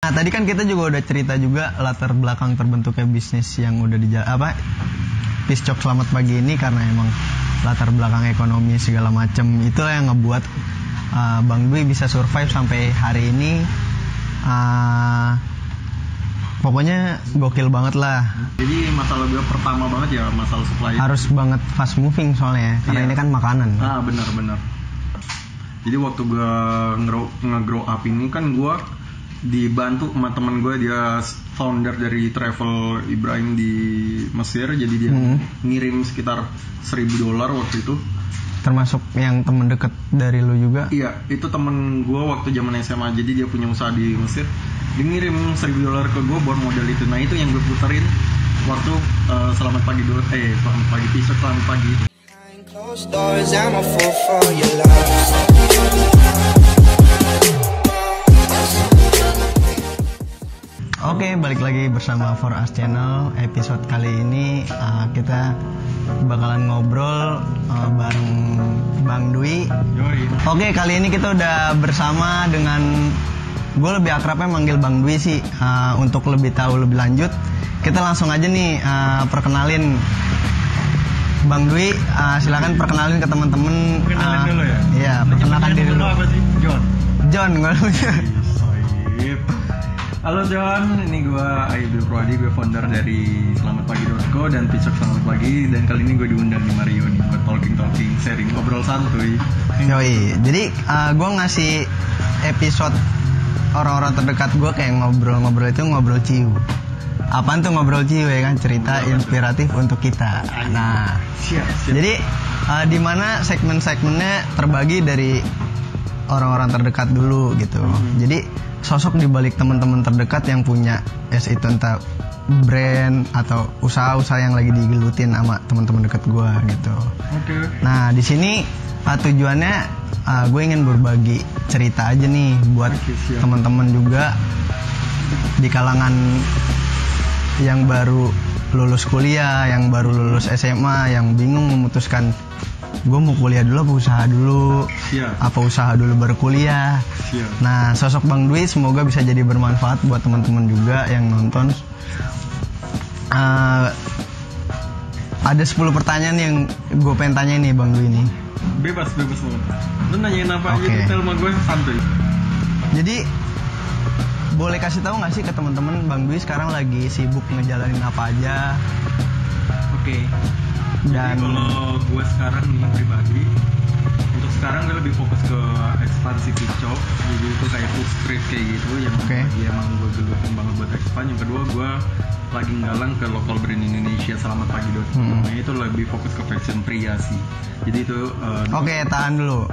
Nah tadi kan kita juga udah cerita juga latar belakang terbentuknya bisnis yang udah Piscok Selamat Pagi ini karena emang latar belakang ekonomi segala macam itulah yang ngebuat Bang Dwi bisa survive sampai hari ini. Pokoknya gokil banget lah. Jadi masalah gue pertama banget ya masalah supply. Harus banget fast moving soalnya karena ini kan makanan. Benar. Jadi waktu gue nge-grow up ini kan gue dibantu sama temen gue, dia founder dari Travel Ibrahim di Mesir. Jadi dia ngirim sekitar $1,000 waktu itu. Termasuk yang temen deket dari lu juga? Iya, itu temen gue waktu zaman SMA. Jadi dia punya usaha di Mesir. Dia ngirim $1,000 ke gue buat modal itu. Nah itu yang gue puterin waktu Selamat Pagi Piscok Selamat Pagi. Oke, balik lagi bersama For Us Channel. Episode kali ini kita bakalan ngobrol bareng Bang Dwi. Oke, kali ini kita udah bersama dengan, gue lebih akrabnya manggil Bang Dwi sih. Untuk lebih tahu lebih lanjut, kita langsung aja nih perkenalin Bang Dwi. Silakan perkenalin ke teman-teman. Perkenalin dulu ya. Iya, perkenalkan diri dulu. Apa sih? John, gue lupa. Halo John, ini gue Aidil Purwadi, gue founder dari selamatpagi.co dan Piscok Selamat Pagi. Dan kali ini gue diundang di Mario nih buat talking, sharing, ngobrol santuy. Yoi, jadi gue ngasih episode orang-orang terdekat gue kayak ngobrol-ngobrol itu ngobrol ciu. Apaan tuh ngobrol ciu ya kan, cerita inspiratif untuk kita. Nah, siap. Jadi di mana segmen-segmennya terbagi dari orang-orang terdekat dulu gitu. Jadi sosok dibalik teman-teman terdekat yang punya itu entah brand atau usaha-usaha yang lagi digelutin sama teman-teman dekat gue gitu. Oke. Nah di sini tujuannya gue ingin berbagi cerita aja nih buat teman-teman juga di kalangan yang baru lulus kuliah, yang baru lulus SMA, yang bingung memutuskan gue mau kuliah dulu apa usaha dulu. Apa usaha dulu baru kuliah. Nah sosok Bang Dwi semoga bisa jadi bermanfaat buat teman-teman juga yang nonton. Ada 10 pertanyaan yang gue pengen tanya nih Bang Dwi nih. Bebas banget. Lu nanyain apa aja detail sama gue santuy. Jadi boleh kasih tahu nggak sih ke teman-teman Bang Dwi sekarang lagi sibuk ngejalanin apa aja? Oke. Dan kalau gue sekarang nih pribadi, untuk sekarang gue lebih fokus ke ekspansi Piscok. Jadi itu kayak food street kayak gitu yang emang gue gelutin banget buat expand. Yang kedua gue lagi nggalang ke local brand Indonesia Selamat Pagi.co. Nah itu lebih fokus ke fashion pria sih. Jadi itu Oke, tahan dulu.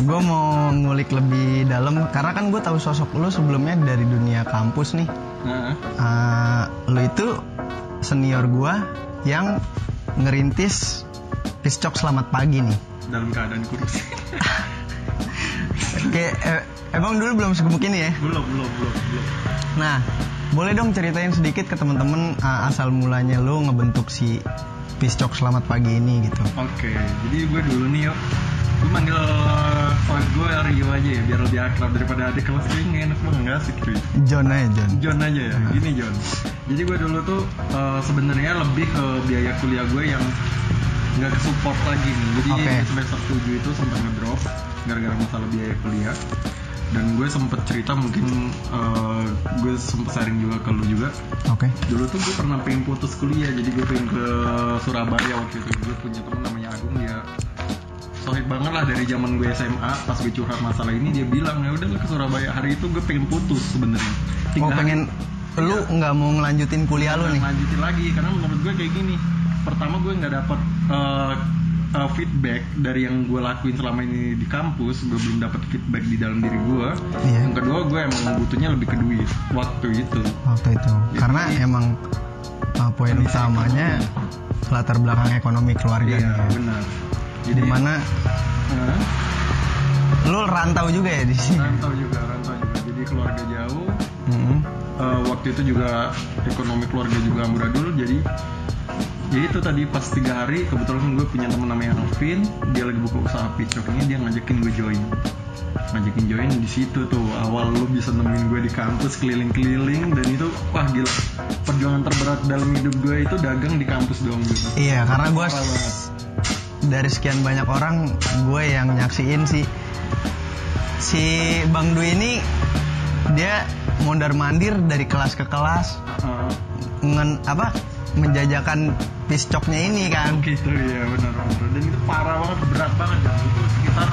Gue mau ngulik lebih dalam karena kan gue tahu sosok lu sebelumnya dari dunia kampus nih. Lu itu senior gue yang ngerintis Piscok Selamat Pagi nih. Dalam keadaan kurus. Emang dulu belum segemuk ini ya? Belum. Nah, boleh dong ceritain sedikit ke teman-teman asal mulanya lu ngebentuk si Piscok Selamat Pagi ini gitu. Oke, jadi gue dulu nih yuk, gue manggil gue Rio aja ya biar lebih akrab daripada adik kelas gue nggak enak banget nggak asik cuy. John aja ya. Gini John. Jadi gue dulu tuh sebenarnya lebih ke biaya kuliah gue yang nggak kesupport lagi nih. Jadi semester 7 itu sempat ngedrop gara-gara masalah biaya kuliah. Dan gue sempet cerita mungkin gue sempet sharing juga ke lu juga. Dulu tuh gue pernah pengen putus kuliah, jadi gue pengen ke Surabaya waktu itu. Gue punya temen namanya Agung, dia sohib banget lah dari zaman gue SMA. Pas gue curhat masalah ini dia bilang ya udah ke Surabaya. Hari itu gue pengen putus sebenarnya. Lu nggak mau ngelanjutin kuliah lu nih? Lanjutin lagi karena menurut gue kayak gini. Pertama gue nggak dapet feedback dari yang gue lakuin selama ini di kampus. Gue belum dapet feedback di dalam diri gue. Yang kedua gue emang butuhnya lebih ke duit waktu itu. Karena emang poin utamanya latar belakang ekonomi keluarga. Iya benar. Jadi mana lu rantau juga ya di sini? Rantau juga. Jadi keluarga jauh. Waktu itu juga ekonomi keluarga juga amburadul. Jadi ya itu tadi pas 3 hari kebetulan gue punya teman namanya Alvin, dia lagi buka usaha Piscok ini, dia ngajakin gue join. ngajakin join di situ tuh awal lu bisa nemuin gue di kampus keliling-keliling, dan itu wah gila, perjuangan terberat dalam hidup gue itu dagang di kampus doang gitu. Iya, karena gue dari sekian banyak orang gue yang nyaksiin si Bang Dwi ini dia mondar mandir dari kelas ke kelas, menjajakan piscoknya ini kan. Gitu ya, benar. Dan itu parah banget, berat banget ya. Itu sekitar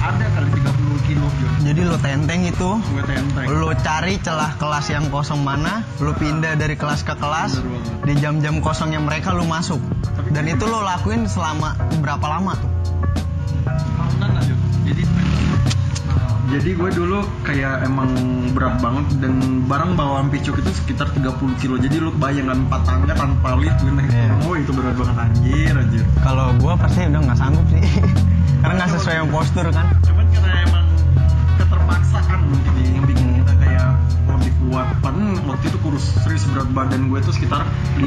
ada kali 30 kilo gitu. Jadi lo tenteng itu, tenteng. Lo cari celah kelas yang kosong mana, lo pindah dari kelas ke kelas, di jam-jam kosongnya mereka lo masuk. Dan itu lo lakuin selama berapa lama tuh? Tahunan aja. Jadi gue dulu kayak emang berat banget, dan barang bawaan picok itu sekitar 30 kilo. Jadi lu bayangkan 4 tangga tanpa lift gue naik turun, itu berat banget anjir. Kalau gue pasti udah nggak sanggup sih. Karena nggak sesuai yang postur kan. Cuman karena emang keterpaksaan mungkin yang bikin kita kayak lebih kuat. Padahal waktu itu kurus, serius berat badan gue tuh sekitar 51.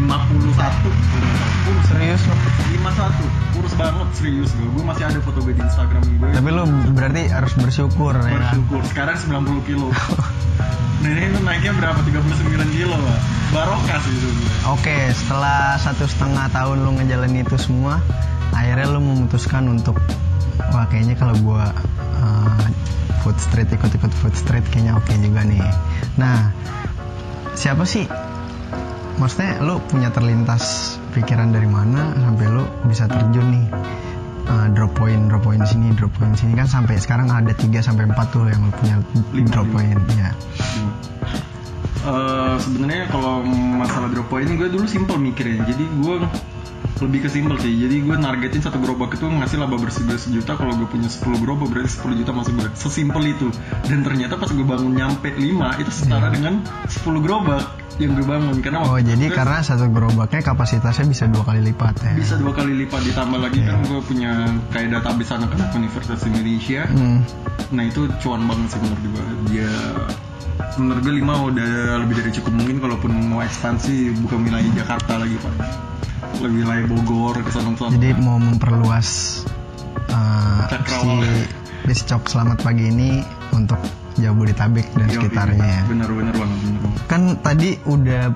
Serius loh? 51, kurus banget, serius gue masih ada foto gue di Instagram gue. Tapi lo berarti harus bersyukur ya. Bersyukur, sekarang 90 kilo. Nah ini tuh naiknya berapa? 39 kilo lah. Barokah sih itu. Oke, setelah 1,5 tahun lo ngejalanin itu semua, akhirnya lo memutuskan untuk wah kayaknya kalau gue ikut food street kayaknya oke juga nih. Nah, siapa sih? Maksudnya lo punya terlintas pikiran dari mana sampai lo bisa terjun nih, drop point sini kan sampai sekarang ada 3-4 tuh yang lo punya drop point ya. Sebenarnya kalau masalah drop point gue dulu simple mikirnya, jadi gue lebih ke simple sih. Jadi gue nargetin satu gerobak itu ngasih laba bersih 1 juta. Kalau gue punya 10 gerobak berarti 10 juta masuk gue. Sesimpel itu. Dan ternyata pas gue bangun nyampe 5 itu setara dengan 10 gerobak yang gue bangun. Karena jadi karena satu gerobaknya kapasitasnya bisa 2 kali lipat ya. Bisa 2 kali lipat, ditambah lagi kan gue punya kayak database anak-anak Universitas Indonesia. Nah itu cuan banget sih menurut gue. Dia menurut gue 5 udah lebih dari cukup. Mungkin kalaupun mau ekspansi bukan wilayah Jakarta lagi Pak, lebih wilayah Bogor ke sana. Jadi mau memperluas si Piscok Selamat Pagi ini untuk Jabodetabek dan sekitarnya ya. Benar banget. Kan tadi udah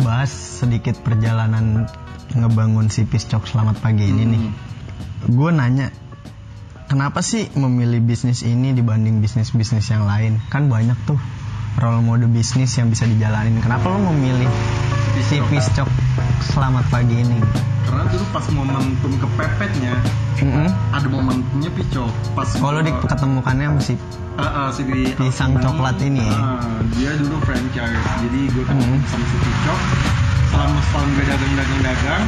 bahas sedikit perjalanan ngebangun si Piscok Selamat Pagi ini nih. Gue nanya, kenapa sih memilih bisnis ini dibanding bisnis-bisnis yang lain? Kan banyak tuh role model bisnis yang bisa dijalanin. Kenapa lo memilih si Piscok Selamat Pagi ini? Karena dulu pas momentum kepepetnya, ada momentumnya Piscok. Pas kalau diketemukannya masih pisang coklat ini ya? Dia dulu franchise, jadi gue ketemu sama si Piscok. Selama setahun gue dagang,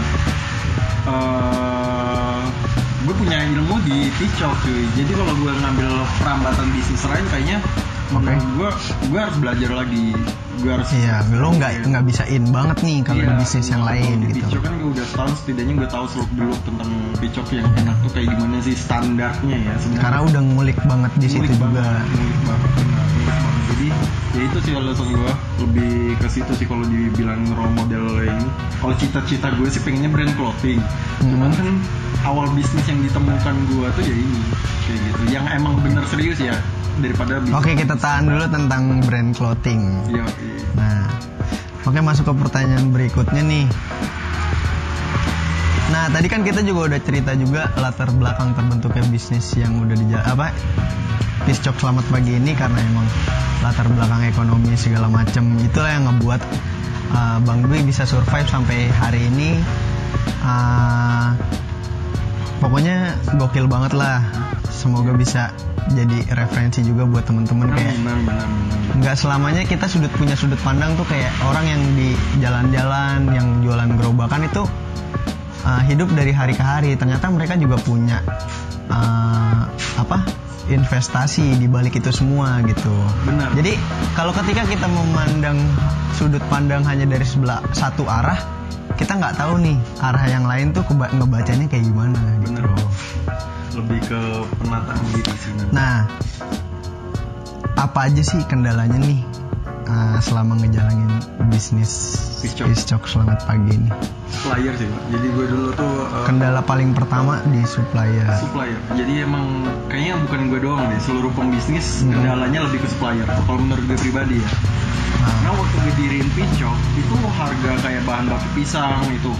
gue punya ilmu di Piscok cuy. Jadi kalau gue ngambil perambatan bisnis lain kayaknya gue harus belajar lagi. Lo nggak bisa in banget nih kalau di bisnis yang lain di gitu. Piscok kan gue udah setahun, setidaknya gue tahu seluk beluk tentang Piscok yang enak tuh kayak gimana sih standarnya ya sebenarnya. Karena udah ngulik banget di situ juga. Ngulik banget. Jadi ya itu sih alasan gue lebih ke situ sih kalau dibilang role model ini. Kalau cita-cita gue sih pengennya brand clothing. Cuman kan awal bisnis yang ditemukan gue tuh ya ini kayak gitu. Yang emang bener serius ya daripada bisnis. Oke, kita tahan dulu tentang brand clothing. Iya. Nah, oke, masuk ke pertanyaan berikutnya nih. Nah, tadi kan kita juga udah cerita juga latar belakang terbentuknya bisnis yang udah Piscok Selamat Pagi ini karena emang latar belakang ekonomi segala macam itulah yang ngebuat Bang Dwi bisa survive sampai hari ini. Pokoknya gokil banget lah. Semoga bisa jadi referensi juga buat teman-teman kayak. Nggak selamanya kita punya sudut pandang tuh kayak orang yang di jalan-jalan yang jualan gerobakan itu hidup dari hari ke hari. Ternyata mereka juga punya investasi di balik itu semua gitu. Benar. Jadi kalau ketika kita memandang sudut pandang hanya dari satu arah, kita nggak tahu nih arah yang lain tuh ngebacanya kayak gimana. Bener. Gitu. Lebih ke penataan diri sih. Nah, apa aja sih kendalanya nih selama ngejalanin bisnis Piscok Selamat Pagi ini? Supplier sih Pak. Jadi gue dulu tuh kendala paling pertama di supplier. Jadi emang kayaknya bukan gue doang deh, seluruh pembisnis kendalanya lebih ke supplier. Kalau menurut gue pribadi ya. Karena waktu gue diriin Piscok itu harga kayak bahan baku pisang itu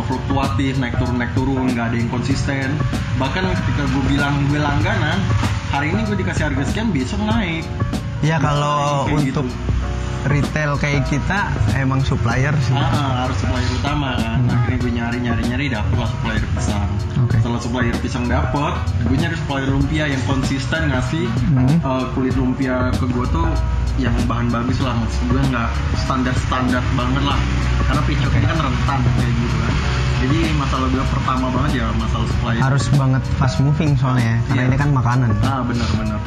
fluktuatif, naik turun, nggak ada yang konsisten. Bahkan ketika gue bilang gue langganan, hari ini gue dikasih harga sekian, besok naik. Ya kalau untuk retail kayak kita emang supplier sih. Harus supplier utama kan. Akhirnya gue nyari dapet lah supplier pisang. Setelah supplier pisang dapet, gue nyari supplier lumpia yang konsisten ngasih kulit lumpia ke gue tuh yang bahan bagus lah, maksud gue nggak standar banget lah. Karena Piscok ini kan rentan kayak gitu kan. Jadi masalah gue pertama banget ya masalah supplier. Harus banget fast moving soalnya, karena ini kan makanan. Benar.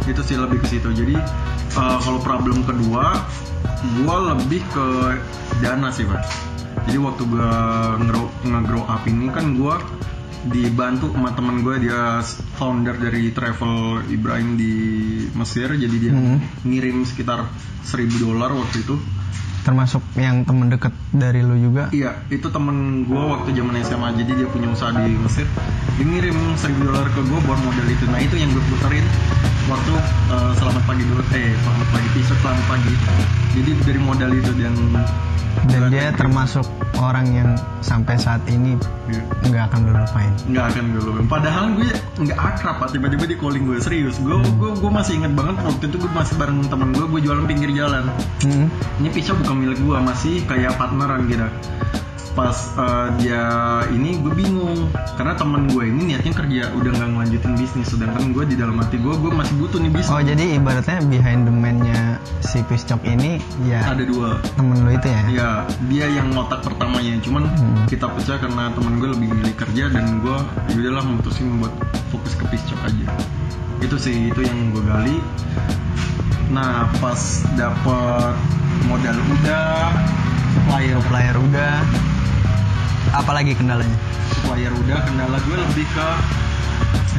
Itu sih lebih ke situ. Jadi kalau problem kedua, gue lebih ke dana sih Pak. Jadi waktu gue nge-grow up ini kan gue dibantu sama temen gue, dia founder dari Travel Ibrahim di Mesir. Jadi dia ngirim sekitar $1,000 waktu itu. Termasuk yang temen deket dari lu juga? Iya, itu temen gue waktu zaman SMA. Jadi dia punya usaha di Mesir. Dia ngirim $1,000 ke gue buat modal itu. Nah itu yang gue puterin waktu Selamat Pagi dulu. Selamat Pagi Piscok Selamat Pagi. Jadi dari modal itu dan dia termasuk orang yang sampai saat ini nggak akan lu lupain. Nggak akan gue lupain. Padahal gue nggak akrab Pak. Tiba-tiba di calling gue serius. Gue masih ingat banget waktu itu gue masih bareng temen gue jualan pinggir jalan. Ini Piscok bukan milik gue, masih kayak partneran gitu. Pas dia ini gue bingung karena teman gue ini niatnya kerja udah nggak ngelanjutin bisnis, sedangkan gue di dalam hati gue masih butuh nih bisnis. Oh jadi ibaratnya behind the man-nya si Piscok ini ya ada dua temen lo itu ya? Iya, dia yang ngotak pertamanya, cuman kita pecah karena temen gue lebih milih kerja dan gue yaudahlah memutusin buat fokus ke Piscok aja. Itu sih, itu yang gue gali. Nah pas dapet modal udah, supplier udah, apalagi kendalanya? Supplier udah, kendala gue lebih ke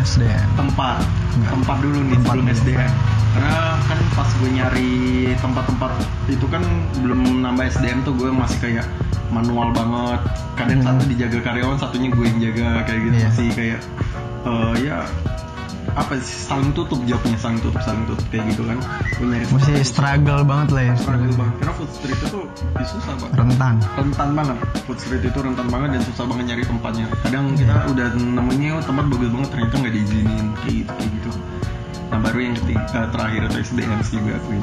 SDM. Tempat dulu nih sebelum SDM. Karena kan pas gue nyari tempat-tempat itu kan belum nambah SDM tuh, gue masih kayak manual banget. Kadang satu dijaga karyawan, satunya gue yang jaga kayak gitu. Masih kayak saling tutup jobnya, saling tutup kayak gitu kan. Masih struggle banget lah ya. Struggle banget karena food street itu susah Pak. Rentan banget. Food street itu rentan banget dan susah banget nyari tempatnya. Kadang kita udah nemunya tempat bagus banget, ternyata nggak diizinin kayak gitu. Nah baru yang terakhir itu SDM sih gue akuin.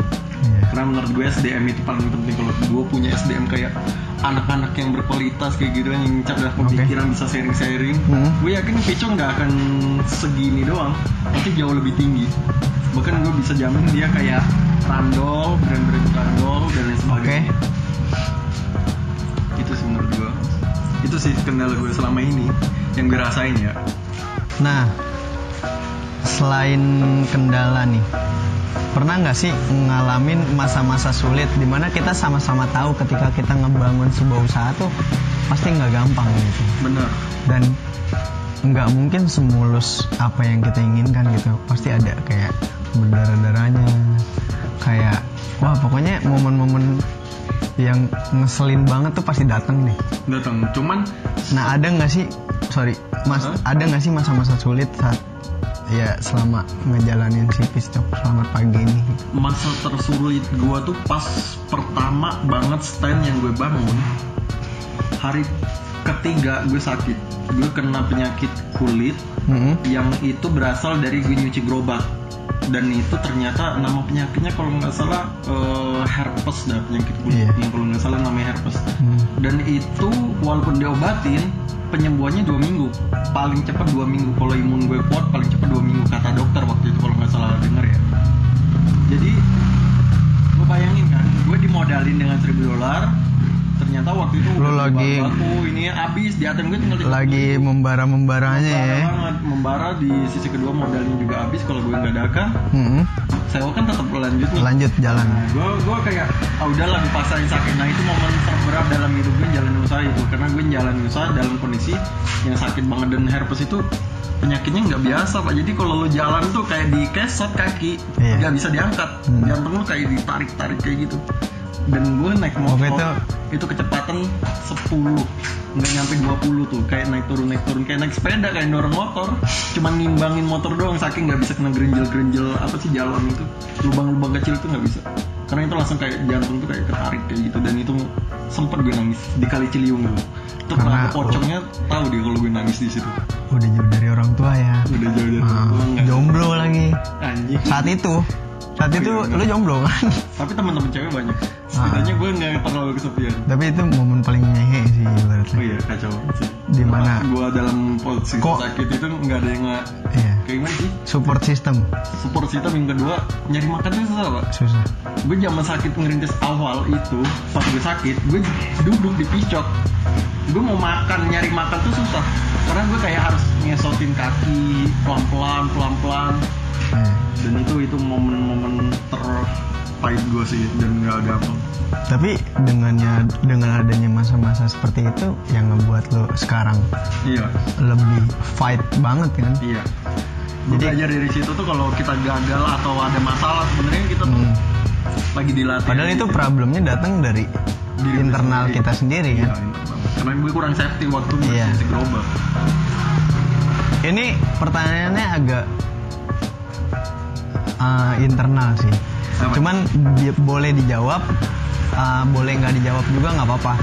Karena menurut gue SDM itu paling penting. Kalau gue punya SDM kayak anak-anak yang berkualitas kayak gitu, yang cerdas pemikiran, bisa sharing-sharing, gue yakin Piscok nggak akan segini doang, tapi jauh lebih tinggi. Bahkan gue bisa jamin dia kayak Randol, brand-brand Randol dan lain sebagainya. Itu sih menurut gue. Itu sih kendala gue selama ini yang gue rasain ya. Nah, selain kendala nih, pernah nggak sih ngalamin masa-masa sulit dimana kita sama-sama tahu ketika kita ngebangun sebuah usaha tuh pasti nggak gampang gitu. Bener. Dan nggak mungkin semulus apa yang kita inginkan gitu. Pasti ada kayak berdarah-darahnya, kayak wah pokoknya momen-momen yang ngeselin banget tuh pasti datang nih. Cuman nah ada nggak sih ada nggak sih masa-masa sulit saat ya selama ngejalanin si Piscok Selamat Pagi ini? Masa tersulit gue tuh pas pertama banget stand yang gue bangun, hari ketiga gue sakit. Gue kena penyakit kulit yang itu berasal dari gue nyuci gerobak. Dan itu ternyata nama penyakitnya kalau nggak salah herpes dah, penyakit kulit yang kalau nggak salah namanya herpes. Dan itu walaupun diobatin, penyembuhannya 2 minggu, paling cepat 2 minggu. Kalau imun gue kuat paling cepat 2 minggu kata dokter waktu itu kalau nggak salah denger ya. Jadi gue bayangin kan, gue dimodalin dengan $1,000, ternyata waktu itu lu lagi ini habis di ATM gue tinggal lagi membara-membaranya ya. Banget, membara di sisi kedua modalnya juga habis. Kalau gue nggak dagang, sewa kan tetap lanjut jalan. Gue kayak udahlah gue pasain sakit. Nah itu momen terberat dalam hidup gue jalan usaha itu, karena gue jalan usaha dalam kondisi yang sakit banget, dan herpes itu penyakitnya nggak biasa Pak. Jadi kalau lo jalan tuh kayak dikesot kaki, nggak bisa diangkat, jantung lo kayak ditarik kayak gitu. Dan gue naik motor itu kecepatan 10, nggak nyampe 20 tuh, kayak naik turun kayak naik sepeda, kayak dorong motor, cuman ngimbangin motor doang, saking nggak bisa kena gerinjel apa sih jalan itu, lubang-lubang kecil itu nggak bisa, karena itu langsung kayak jantung tuh kayak ketarik kayak gitu. Dan itu sempet gue nangis di Kali Ciliwung dulu. Itu karena pocongnya tahu dia kalau gue nangis di situ. Udah jauh dari orang tua ya. Udah jauh dari orang tua. Jomblo lagi. Anjing. Saat itu lu jomblo kan? Tapi teman-teman cewek banyak. Sebenarnya gue nggak terlalu kesepian. Tapi itu momen paling ngehe sih ibaratnya. Oh iya, kacau sih. Di mana? Gue dalam posisi sakit itu nggak ada yang kayak gimana sih? Support system yang kedua, nyari makan tuh susah Pak. Susah. Gue zaman sakit ngerintis awal itu, pas gue sakit, gue duduk di picok. Gue mau makan, nyari makan tuh susah, karena gue kayak harus ngesotin kaki pelan-pelan. Dan itu momen terpahit gue sih, dan nggak gampang. Tapi dengan adanya masa-masa seperti itu yang ngebuat lo sekarang lebih fight banget kan? Iya. Jadi belajar dari situ tuh kalau kita gagal atau ada masalah, sebenarnya kita tuh lagi dilatih. Padahal itu problemnya datang dari internal kita sendiri kan? Karena gue kurang safety waktu bersih gerobak. Ini pertanyaannya agak internal sih. Cuman boleh dijawab, boleh nggak dijawab juga nggak apa-apa.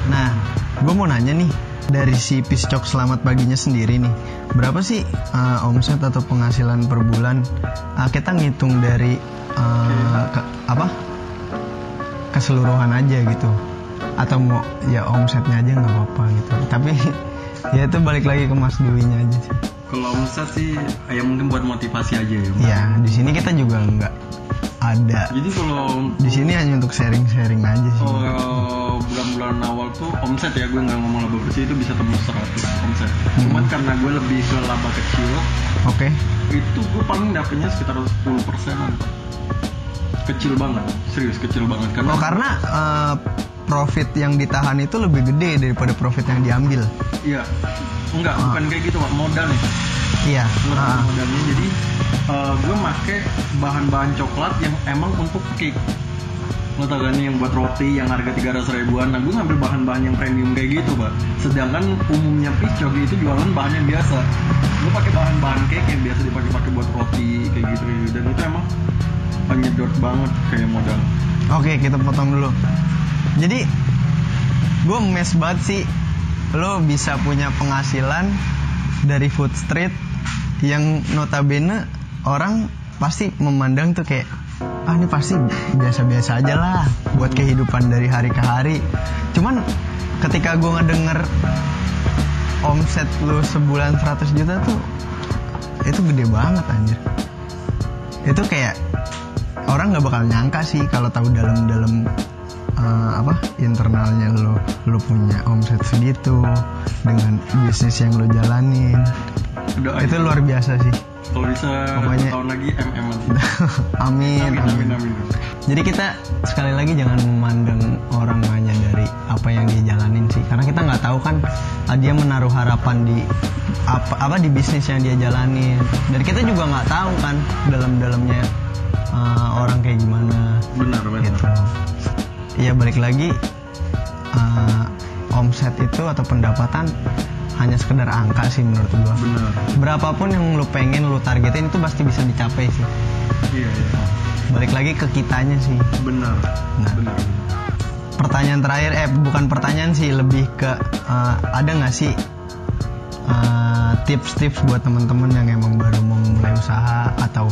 Nah, gue mau nanya nih, dari si Piscok Selamat Paginya sendiri nih, berapa sih omset atau penghasilan per bulan? Kita ngitung dari keseluruhan aja gitu, atau mau ya omsetnya aja nggak apa-apa gitu. Tapi ya itu balik lagi ke Mas Dwi-nya aja sih. Kalau omset sih ya mungkin buat motivasi aja ya. Iya, di sini kita juga nggak ada. Jadi kalau di sini hanya untuk sharing aja sih. Bulan-bulan awal tuh omset ya, gue nggak ngomong laba bersih, itu bisa tembus 100 omset. Cuman karena gue lebih ke laba kecil. Itu gue paling dapetnya sekitar 10%-an. Kecil banget, serius kecil banget. Karena profit yang ditahan itu lebih gede daripada profit yang diambil. Iya. Enggak, bukan kayak gitu Pak, modal nih. Iya. Modalnya jadi gue make bahan-bahan coklat yang emang untuk cake. Lo tau kan yang buat roti yang harga 300 ribuan. Nah gue ngambil bahan-bahan yang premium kayak gitu Pak. Sedangkan umumnya Piscok itu jualan bahan yang biasa. Gue pakai bahan-bahan cake yang biasa dipakai buat roti kayak gitu. Dan itu emang penyedot banget kayak modal. Oke, kita potong dulu. Jadi gue mes banget sih lo bisa punya penghasilan dari food street yang notabene orang pasti memandang tuh kayak ini pasti biasa-biasa aja lah buat kehidupan dari hari ke hari. Cuman ketika gue ngedenger omset lo sebulan 100 juta tuh itu gede banget anjir. Itu kayak orang nggak bakal nyangka sih kalau tahu dalam internalnya lo punya omset segitu dengan bisnis yang lo jalanin. Itu luar biasa sih. Kalau bisa pokoknya tahun lagi amin. Jadi kita sekali lagi jangan memandang orang hanya dari apa yang dia jalanin sih, karena kita nggak tahu kan dia menaruh harapan di apa di bisnis yang dia jalanin, dan kita juga nggak tahu kan dalamnya orang kayak gimana. Benar gitu. Ya balik lagi, omset itu atau pendapatan hanya sekedar angka sih menurut gua. Benar. Berapapun yang lu pengen lu targetin itu pasti bisa dicapai sih. Iya. Balik lagi ke kitanya sih. Benar. Benar. Pertanyaan terakhir, bukan pertanyaan sih, lebih ke ada nggak sih tips-tips buat teman-teman yang emang baru mau mulai usaha, atau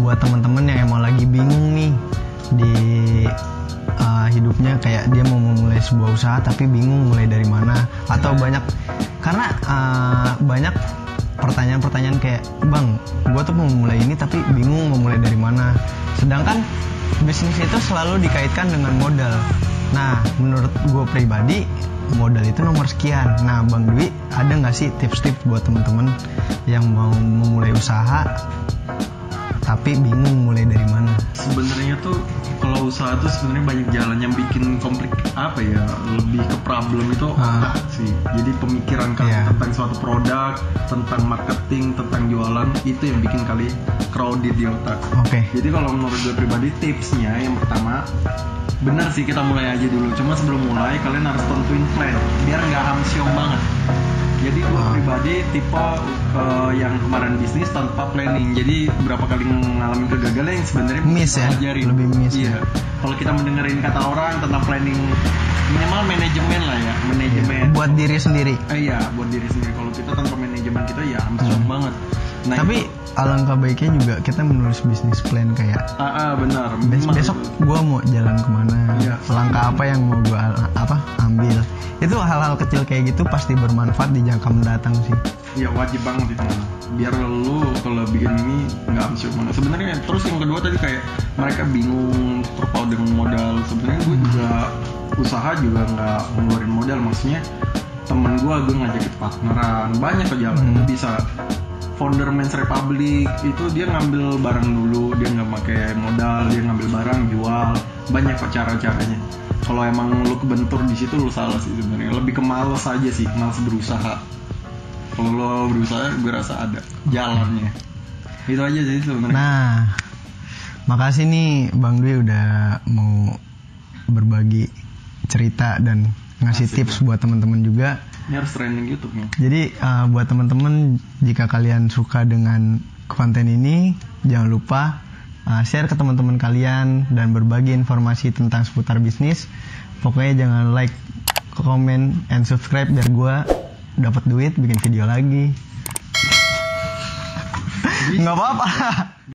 buat teman-teman yang emang lagi bingung nih di hidupnya, kayak dia mau memulai sebuah usaha tapi bingung mulai dari mana, atau banyak pertanyaan-pertanyaan kayak, bang, gue tuh mau mulai ini tapi bingung mau mulai dari mana. Sedangkan bisnis itu selalu dikaitkan dengan modal. Nah, menurut gue pribadi modal itu nomor sekian. Nah, Bang Dwi ada nggak sih tips-tips buat teman-teman yang mau memulai usaha tapi bingung mulai dari mana? Sebenarnya tuh kalau usaha tuh sebenarnya banyak jalan yang bikin lebih ke problem itu otak sih. Jadi pemikiran kalian tentang suatu produk, tentang marketing, tentang jualan itu yang bikin kali crowded di otak. Jadi kalau menurut gue pribadi tipsnya yang pertama, benar sih kita mulai aja dulu. Cuma sebelum mulai kalian harus tentuin plan biar nggak hamsyong banget. Jadi gue pribadi tipe yang kemarin bisnis tanpa planning. Jadi berapa kali ngalamin kegagalan yang sebenarnya miss ya, lebih miss. Iya. Kalau kita mendengarin kata orang tentang planning, minimal manajemen lah ya, manajemen. Buat diri sendiri. Iya, buat diri sendiri. Kalau kita tanpa manajemen kita ya hamsyong banget. Nah, tapi alangkah baiknya juga kita menulis bisnis plan kayak benar. Besok gue mau jalan kemana, langkah apa yang mau gue ambil. Itu hal-hal kecil kayak gitu pasti bermanfaat di jangka mendatang sih. Ya wajib banget itu. Biar lu kalau bikin ini nggak hamsyong banget. Sebenarnya terus yang kedua tadi kayak mereka bingung terpaut dengan modal. Sebenarnya gue juga usaha juga nggak ngeluarin modal. Maksudnya temen gue ngajak partneran banyak aja bisa. Founder Men's Republic itu dia ngambil barang dulu, dia nggak pakai modal, dia ngambil barang jual, banyak kok cara-caranya. Kalau emang lu kebentur di situ lu salah sih sebenarnya, lebih ke males aja sih, males berusaha. Kalau lo berusaha gue rasa ada jalannya. Itu aja sih sebenarnya. Nah, makasih nih Bang Dwi udah mau berbagi cerita dan ngasih tips buat teman-teman juga. Ini harus trending YouTube-nya. Jadi buat teman-teman, jika kalian suka dengan konten ini, jangan lupa share ke teman-teman kalian dan berbagi informasi tentang seputar bisnis. Pokoknya jangan like, comment, and subscribe biar gue dapat duit bikin video lagi. Nggak apa-apa.